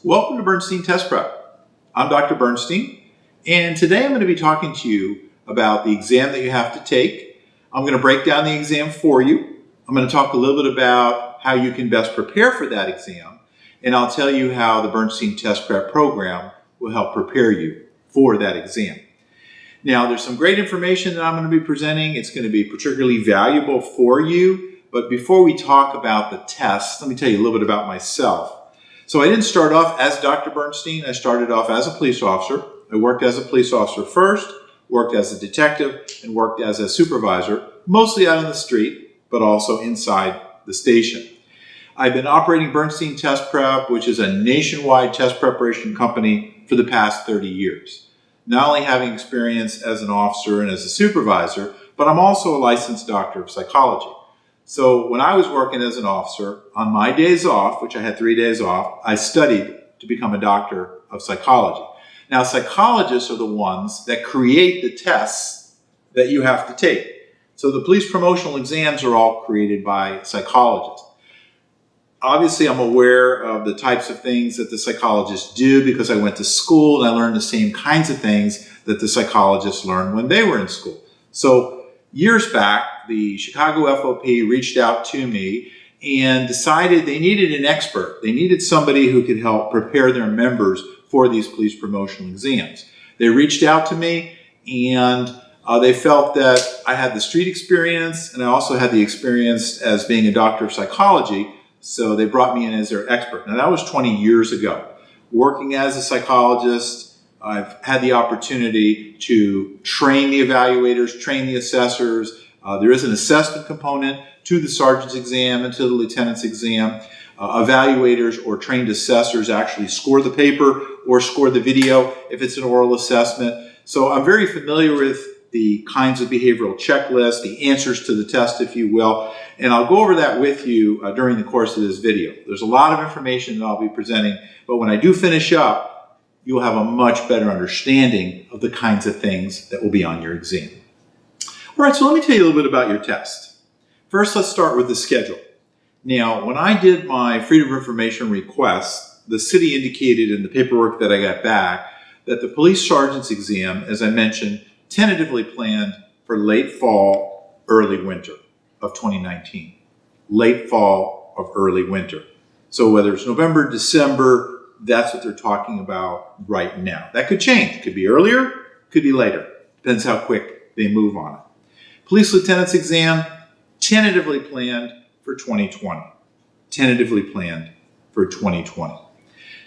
Welcome to Bernstein Test Prep. I'm Dr. Bernstein, and today I'm going to be talking to you about the exam that you have to take. I'm going to break down the exam for you. I'm going to talk a little bit about how you can best prepare for that exam, and I'll tell you how the Bernstein Test Prep program will help prepare you for that exam. Now, there's some great information that I'm going to be presenting. It's going to be particularly valuable for you, but before we talk about the test, let me tell you a little bit about myself. So I didn't start off as Dr. Bernstein. I started off as a police officer. I worked as a police officer first, worked as a detective, and worked as a supervisor, mostly out on the street, but also inside the station. I've been operating Bernstein Test Prep, which is a nationwide test preparation company, for the past 30 years. Not only having experience as an officer and as a supervisor, but I'm also a licensed doctor of psychology. So when I was working as an officer, on my days off, which I had 3 days off, I studied to become a doctor of psychology. Now, psychologists are the ones that create the tests that you have to take. So the police promotional exams are all created by psychologists. Obviously, I'm aware of the types of things that the psychologists do because I went to school and I learned the same kinds of things that the psychologists learned when they were in school. So years back, the Chicago FOP reached out to me and decided they needed an expert. They needed somebody who could help prepare their members for these police promotional exams. They reached out to me and they felt that I had the street experience and I also had the experience as being a doctor of psychology, so they brought me in as their expert. Now that was 20 years ago. Working as a psychologist, I've had the opportunity to train the evaluators, train the assessors. There is an assessment component to the sergeant's exam and to the lieutenant's exam. Evaluators or trained assessors actually score the paper or score the video if it's an oral assessment. So I'm very familiar with the kinds of behavioral checklists, the answers to the test, if you will, and I'll go over that with you during the course of this video. There's a lot of information that I'll be presenting, but when I do finish up, you'll have a much better understanding of the kinds of things that will be on your exam. All right, so let me tell you a little bit about your test. First, let's start with the schedule. Now, when I did my Freedom of Information request, the city indicated in the paperwork that I got back that the police sergeant's exam, as I mentioned, tentatively planned for late fall, early winter of 2019. Late fall of early winter. So whether it's November, December, that's what they're talking about right now. That could change. It could be earlier, could be later. Depends how quick they move on it. Police lieutenant's exam, tentatively planned for 2020. Tentatively planned for 2020.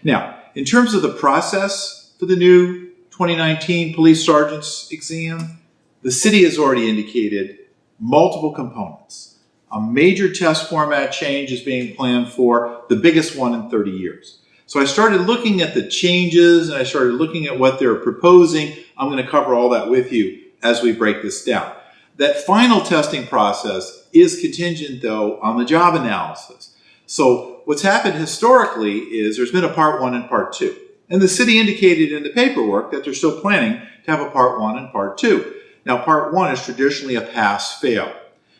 Now, in terms of the process for the new 2019 police sergeant's exam, the city has already indicated multiple components. A major test format change is being planned for, the biggest one in 30 years. So I started looking at the changes and I started looking at what they're proposing. I'm going to cover all that with you as we break this down. That final testing process is contingent, though, on the job analysis. So what's happened historically is there's been a part 1 and part 2. And the city indicated in the paperwork that they're still planning to have a part 1 and part 2. Now, part 1 is traditionally a pass-fail.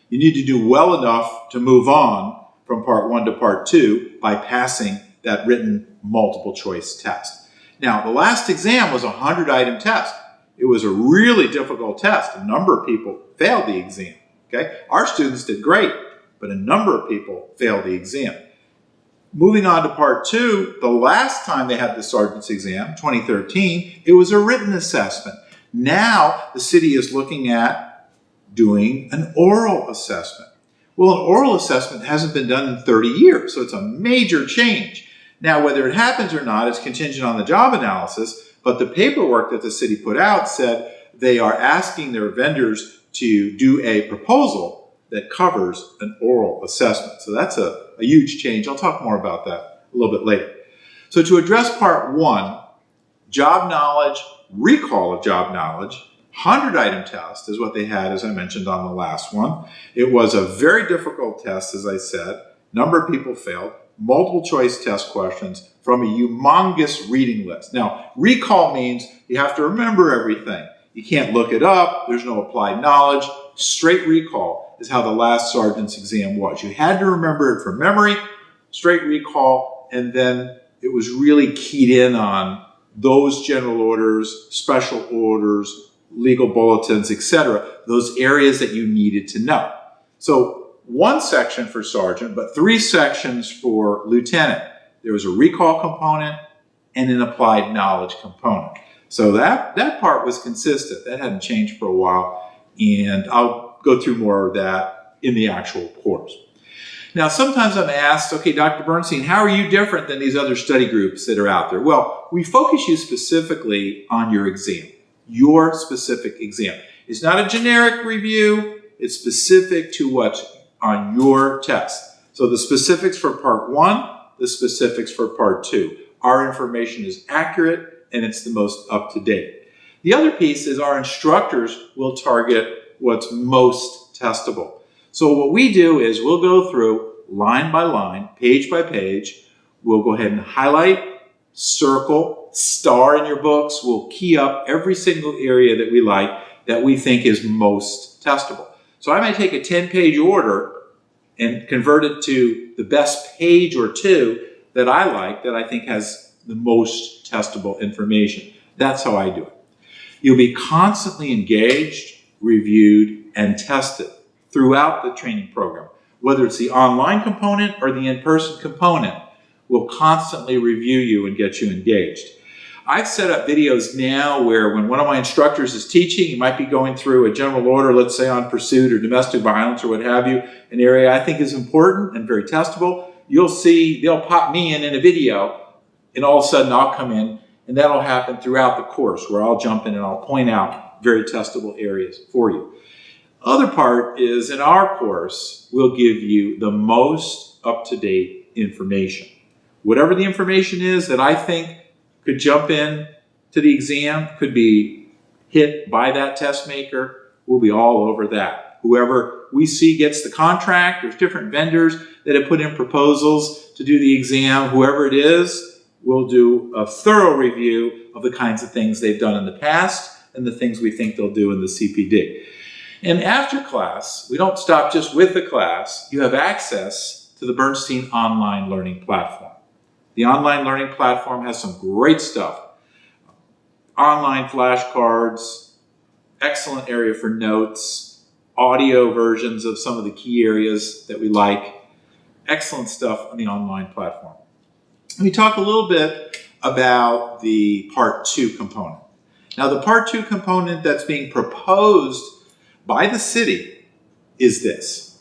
You need to do well enough to move on from part 1 to part 2 by passing that written multiple choice test. Now, the last exam was a 100-item test. It was a really difficult test. A number of people failed the exam. Okay? Our students did great, but a number of people failed the exam. Moving on to part 2, the last time they had the sergeant's exam, 2013, it was a written assessment. Now the city is looking at doing an oral assessment. Well, an oral assessment hasn't been done in 30 years, so it's a major change. Now, whether it happens or not is contingent on the job analysis, but the paperwork that the city put out said they are asking their vendors to do a proposal that covers an oral assessment. So that's a huge change. I'll talk more about that a little bit later. So to address part 1, job knowledge, recall of job knowledge, 100-item test is what they had, as I mentioned on the last one. It was a very difficult test, as I said. Number of people failed. Multiple choice test questions from a humongous reading list. Now, recall means you have to remember everything. You can't look it up. There's no applied knowledge. Straight recall is how the last sergeant's exam was. You had to remember it from memory, straight recall, and then it was really keyed in on those general orders, special orders, legal bulletins, etc., those areas that you needed to know. So one section for sergeant, but 3 sections for lieutenant. There was a recall component and an applied knowledge component. So that part was consistent. That hadn't changed for a while, and I'll go through more of that in the actual course. Now, sometimes I'm asked, okay, Dr. Bernstein, how are you different than these other study groups that are out there? Well, we focus you specifically on your exam, your specific exam. It's not a generic review. It's specific to what's on your test. So the specifics for part 1, the specifics for part 2. Our information is accurate and it's the most up-to-date. The other piece is our instructors will target what's most testable. So what we do is we'll go through line by line, page by page. We'll go ahead and highlight, circle, star in your books. We'll key up every single area that we like that we think is most testable. So I may take a 10-page order and convert it to the best page or 2 that I like, that I think has the most testable information. That's how I do it. You'll be constantly engaged, reviewed, and tested throughout the training program. Whether it's the online component or the in-person component, we'll constantly review you and get you engaged. I've set up videos now where when one of my instructors is teaching, he might be going through a general order, let's say on pursuit or domestic violence or what have you, an area I think is important and very testable. You'll see they'll pop me in a video, and all of a sudden I'll come in, and that'll happen throughout the course where I'll jump in and I'll point out very testable areas for you. Other part is in our course, we'll give you the most up-to-date information. Whatever the information is that I think could jump in to the exam, could be hit by that test maker, we'll be all over that. Whoever we see gets the contract, there's different vendors that have put in proposals to do the exam. Whoever it is, we'll do a thorough review of the kinds of things they've done in the past and the things we think they'll do in the CPD. And after class, we don't stop just with the class. You have access to the Bernstein online learning platform. The online learning platform has some great stuff. Online flashcards, excellent area for notes, audio versions of some of the key areas that we like. Excellent stuff on the online platform. Let me talk a little bit about the Part 2 component. Now, the Part 2 component that's being proposed by the city is this.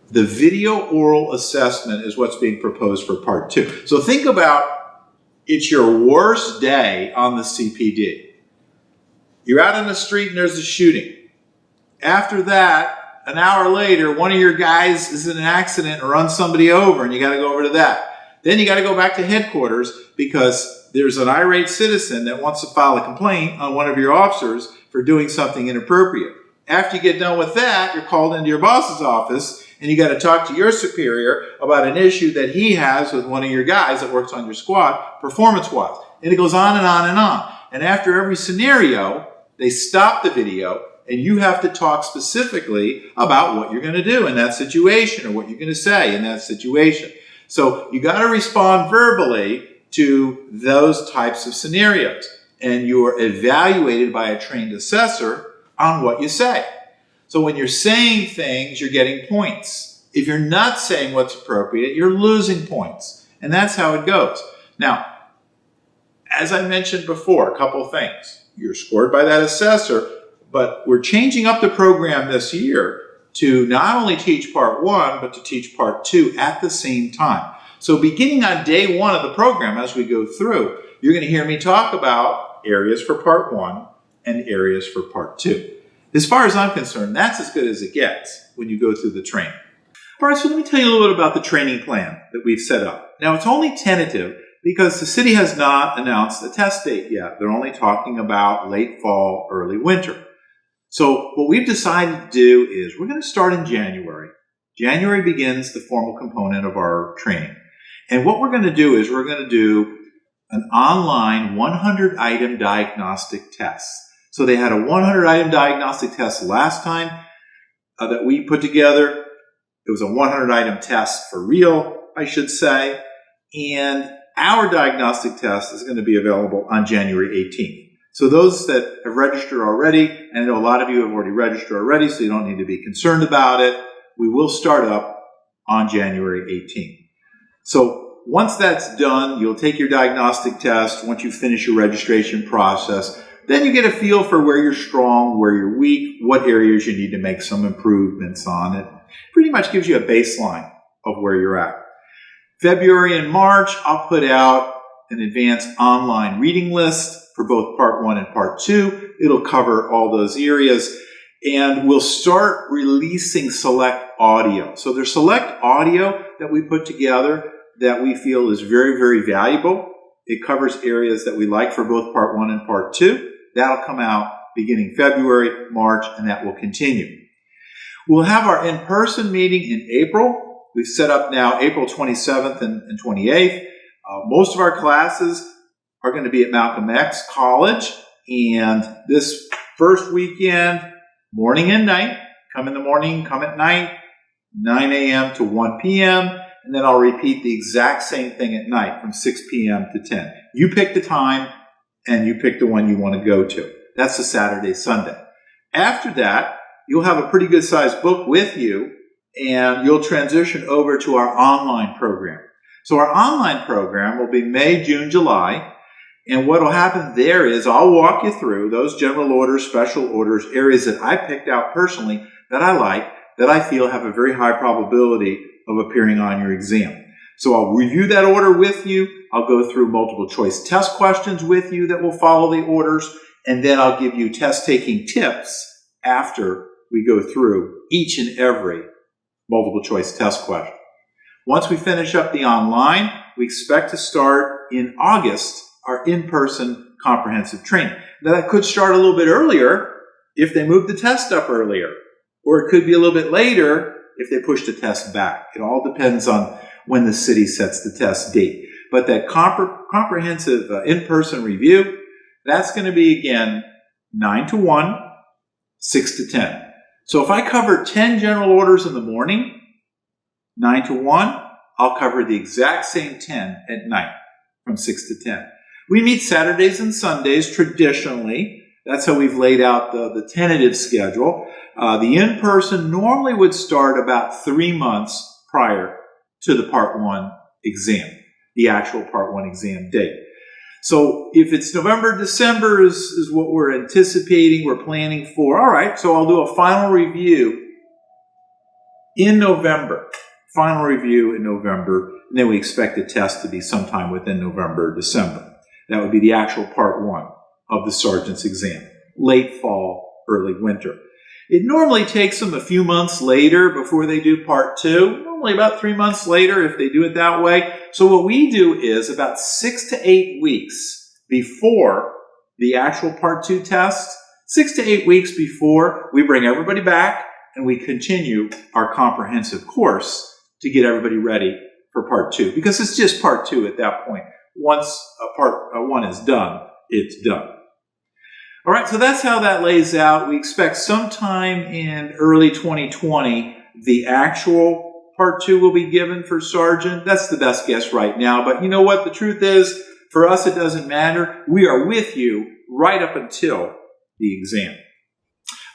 The video oral assessment is what's being proposed for Part 2. So think about, it's your worst day on the CPD. You're out in the street and there's a shooting. After that, an hour later, one of your guys is in an accident or runs somebody over and you got to go over to that. Then you got to go back to headquarters because there's an irate citizen that wants to file a complaint on one of your officers for doing something inappropriate. After you get done with that, you're called into your boss's office and you got to talk to your superior about an issue that he has with one of your guys that works on your squad, performance-wise. And it goes on and on and on. And after every scenario, they stop the video and you have to talk specifically about what you're going to do in that situation or what you're going to say in that situation. So you got to respond verbally to those types of scenarios. And you are evaluated by a trained assessor on what you say. So when you're saying things, you're getting points. If you're not saying what's appropriate, you're losing points. And that's how it goes. Now, as I mentioned before, a couple things. You're scored by that assessor, but we're changing up the program this year to not only teach Part 1, but to teach Part 2 at the same time. So beginning on day 1 of the program, as we go through, you're going to hear me talk about areas for Part 1 and areas for Part 2. As far as I'm concerned, that's as good as it gets when you go through the training. All right, so let me tell you a little bit about the training plan that we've set up. Now, it's only tentative because the city has not announced the test date yet. They're only talking about late fall, early winter. So what we've decided to do is we're going to start in January. January begins the formal component of our training. And what we're going to do is we're going to do an online 100-item diagnostic test. So they had a 100-item diagnostic test last time that we put together. It was a 100-item test for real, I should say. And our diagnostic test is going to be available on January 18th. So those that have registered already, and I know a lot of you have already registered already, so you don't need to be concerned about it, we will start up on January 18th. So once that's done, you'll take your diagnostic test. Once you finish your registration process, then you get a feel for where you're strong, where you're weak, what areas you need to make some improvements on. It pretty much gives you a baseline of where you're at. February and March, I'll put out an advanced online reading list for both Part 1 and Part 2. It'll cover all those areas. And we'll start releasing select audio. So there's select audio that we put together that we feel is very, very valuable. It covers areas that we like for both Part 1 and Part 2. That'll come out beginning February, March, and that will continue. We'll have our in-person meeting in April. We've set up now April 27th and 28th. Most of our classes are going to be at Malcolm X College. And this first weekend, morning and night, come in the morning, come at night, 9 a.m. to 1 p.m., and then I'll repeat the exact same thing at night from 6 p.m. to 10. You pick the time, and you pick the one you want to go to. That's the Saturday, Sunday. After that, you'll have a pretty good sized book with you, and you'll transition over to our online program. So our online program will be May, June, July, and what will happen there is I'll walk you through those general orders, special orders, areas that I picked out personally that I like, that I feel have a very high probability of appearing on your exam. So I'll review that order with you. I'll go through multiple choice test questions with you that will follow the orders, and then I'll give you test taking tips after we go through each and every multiple choice test question. Once we finish up the online, we expect to start in August our in-person comprehensive training. Now that could start a little bit earlier if they move the test up earlier, or it could be a little bit later if they push the test back. It all depends on when the city sets the test date. But that comprehensive in-person review, that's going to be, again, 9 to 1, 6 to 10. So if I cover 10 general orders in the morning, 9 to 1, I'll cover the exact same 10 at night from 6 to 10. We meet Saturdays and Sundays traditionally. That's how we've laid out the tentative schedule. The in-person normally would start about 3 months prior to the Part 1 exam, the actual Part 1 exam date. So if it's November, December is what we're anticipating, we're planning for. All right, so I'll do a final review in November. Final review in November, and then we expect the test to be sometime within November or December. That would be the actual Part 1 of the sergeant's exam, late fall, early winter. It normally takes them a few months later before they do Part 2, normally about 3 months later if they do it that way. So what we do is about 6 to 8 weeks before the actual Part 2 test, 6 to 8 weeks before, we bring everybody back and we continue our comprehensive course to get everybody ready for Part 2, because it's just Part 2 at that point. Once Part 1 is done, it's done. All right, so that's how that lays out. We expect sometime in early 2020, the actual Part 2 will be given for Sergeant. That's the best guess right now. But you know what? The truth is, for us, it doesn't matter. We are with you right up until the exam.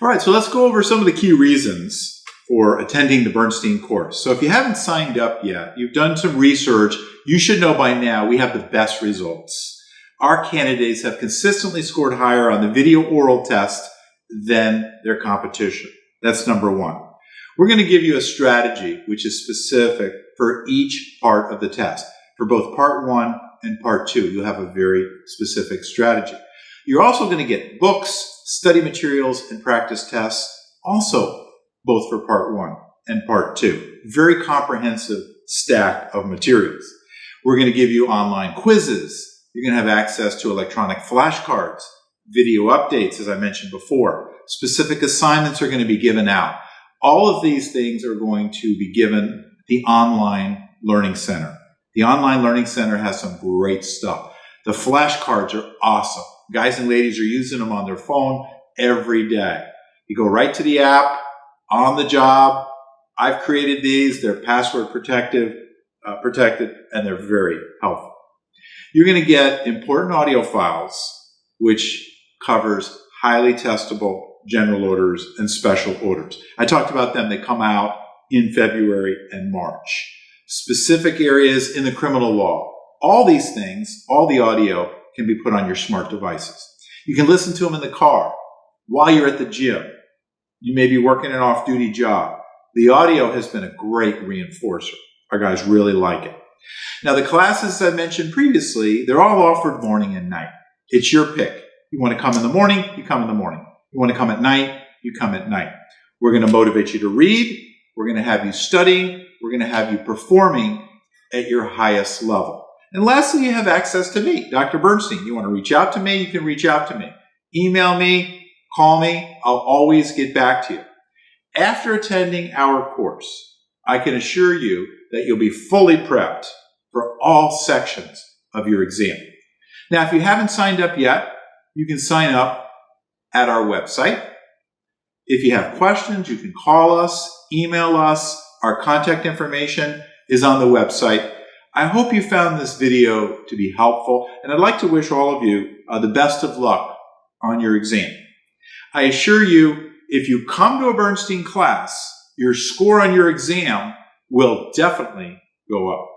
All right, so let's go over some of the key reasons for attending the Burnstein course. So if you haven't signed up yet, you've done some research, you should know by now we have the best results. Our candidates have consistently scored higher on the video oral test than their competition. That's number one. We're going to give you a strategy which is specific for each part of the test. For both Part 1 and Part 2, you'll have a very specific strategy. You're also going to get books, study materials, and practice tests, also both for Part 1 and Part 2. Very comprehensive stack of materials. We're going to give you online quizzes. You're going to have access to electronic flashcards, video updates, as I mentioned before. Specific assignments are going to be given out. All of these things are going to be given at the Online Learning Center. The Online Learning Center has some great stuff. The flashcards are awesome. Guys and ladies are using them on their phone every day. You go right to the app, on the job. I've created these. They're password protected, and they're very helpful. You're going to get important audio files, which covers highly testable general orders and special orders. I talked about them. They come out in February and March. Specific areas in the criminal law. All these things, all the audio can be put on your smart devices. You can listen to them in the car, while you're at the gym. You may be working an off-duty job. The audio has been a great reinforcer. Our guys really like it. Now, the classes I mentioned previously, they're all offered morning and night. It's your pick. You want to come in the morning, you come in the morning. You want to come at night, you come at night. We're going to motivate you to read. We're going to have you studying. We're going to have you performing at your highest level. And lastly, you have access to me, Dr. Bernstein. You want to reach out to me, you can reach out to me. Email me, call me. I'll always get back to you. After attending our course, I can assure you that you'll be fully prepped for all sections of your exam. Now, if you haven't signed up yet, you can sign up at our website. If you have questions, you can call us, email us. Our contact information is on the website. I hope you found this video to be helpful, and I'd like to wish all of you the best of luck on your exam. I assure you, if you come to a Bernstein class, your score on your exam will definitely go up.